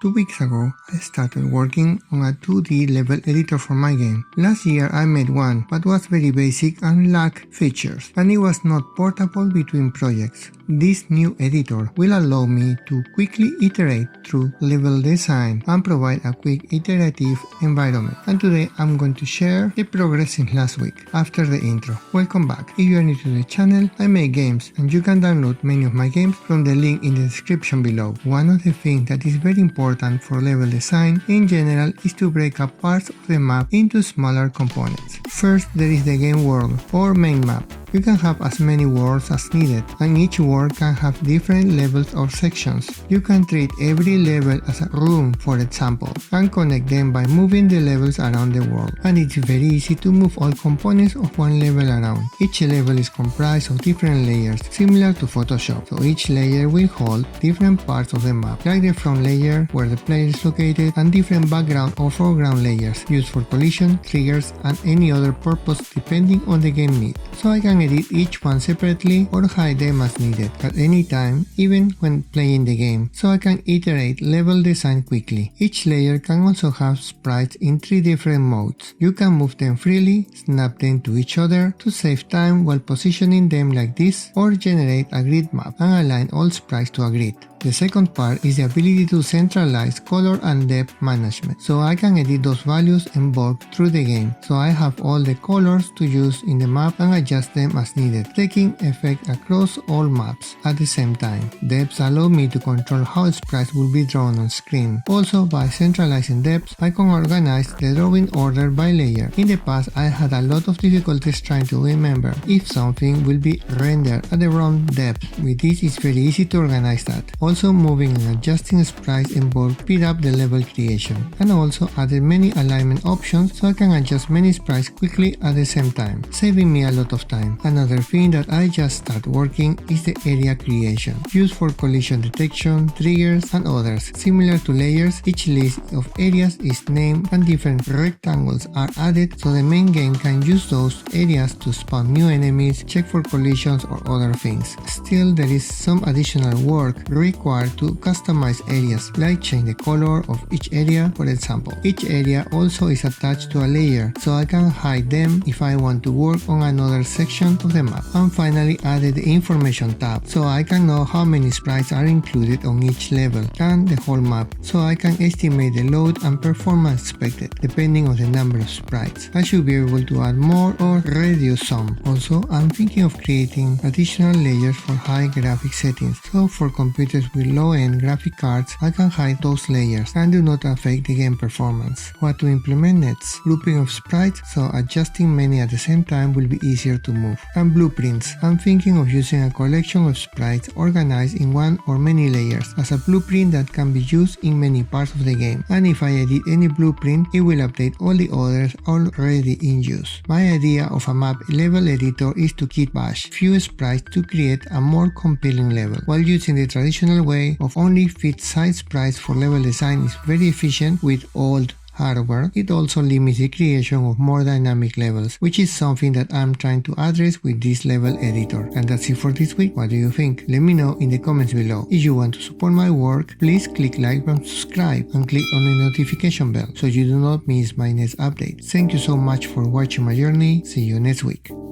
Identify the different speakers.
Speaker 1: 2 weeks ago, I started working on a 2D level editor for my game. Last year I made one, but was very basic and lacked features, and it was not portable between projects. This new editor will allow me to quickly iterate through level design and provide a quick iterative environment. And today I'm going to share the progress since last week, after the intro. Welcome back. If you are new to the channel, I make games and you can download many of my games from the link in the description below. One of the things that is very important for level design in general is to break up parts of the map into smaller components. First, there is the game world or main map. You can have as many worlds as needed, and each world can have different levels or sections. You can treat every level as a room, for example, and connect them by moving the levels around the world. And it's very easy to move all components of one level around. Each level is comprised of different layers, similar to Photoshop, so each layer will hold different parts of the map, like the front layer, where the player is located, and different background or foreground layers, used for collision, triggers, and any other purpose depending on the game need. So I can edit each one separately or hide them as needed at any time, even when playing the game, so I can iterate level design quickly. Each layer can also have sprites in 3 different modes. You can move them freely, snap them to each other to save time while positioning them like this, or generate a grid map and align all sprites to a grid. The second part is the ability to centralize color and depth management, so I can edit those values in bulk through the game, so I have all the colors to use in the map and adjust them as needed, taking effect across all maps at the same time. Depths allow me to control how sprites will be drawn on screen. Also, by centralizing depths, I can organize the drawing order by layer. In the past, I had a lot of difficulties trying to remember if something will be rendered at the wrong depth. With this, it's very easy to organize that. Also, moving and adjusting sprites in bulk speed up the level creation, and also added many alignment options so I can adjust many sprites quickly at the same time, saving me a lot of time. Another thing that I just started working is the area creation, used for collision detection, triggers, and others. Similar to layers, each list of areas is named and different rectangles are added so the main game can use those areas to spawn new enemies, check for collisions, or other things. Still, there is some additional work required to customize areas, like change the color of each area, for example. Each area also is attached to a layer, so I can hide them if I want to work on another section of the map. And finally, added the information tab, so I can know how many sprites are included on each level and the whole map, so I can estimate the load and performance expected depending on the number of sprites. I should be able to add more or reduce some. Also, I'm thinking of creating additional layers for high graphic settings, so for computers with low-end graphic cards, I can hide those layers and do not affect the game performance. What to implement next? Grouping of sprites, so adjusting many at the same time will be easier to move. And blueprints. I'm thinking of using a collection of sprites organized in one or many layers as a blueprint that can be used in many parts of the game. And if I edit any blueprint, it will update all the others already in use. My idea of a map level editor is to kitbash few sprites to create a more compelling level, while using the traditional way of only fit size sprites for level design is very efficient with old hardware. It also limits the creation of more dynamic levels, which is something that I'm trying to address with this level editor. And that's it for this week. What do you think? Let me know in the comments below. If you want to support my work, please click like and subscribe, and click on the notification bell so you do not miss my next update. Thank you so much for watching my journey. See you next week.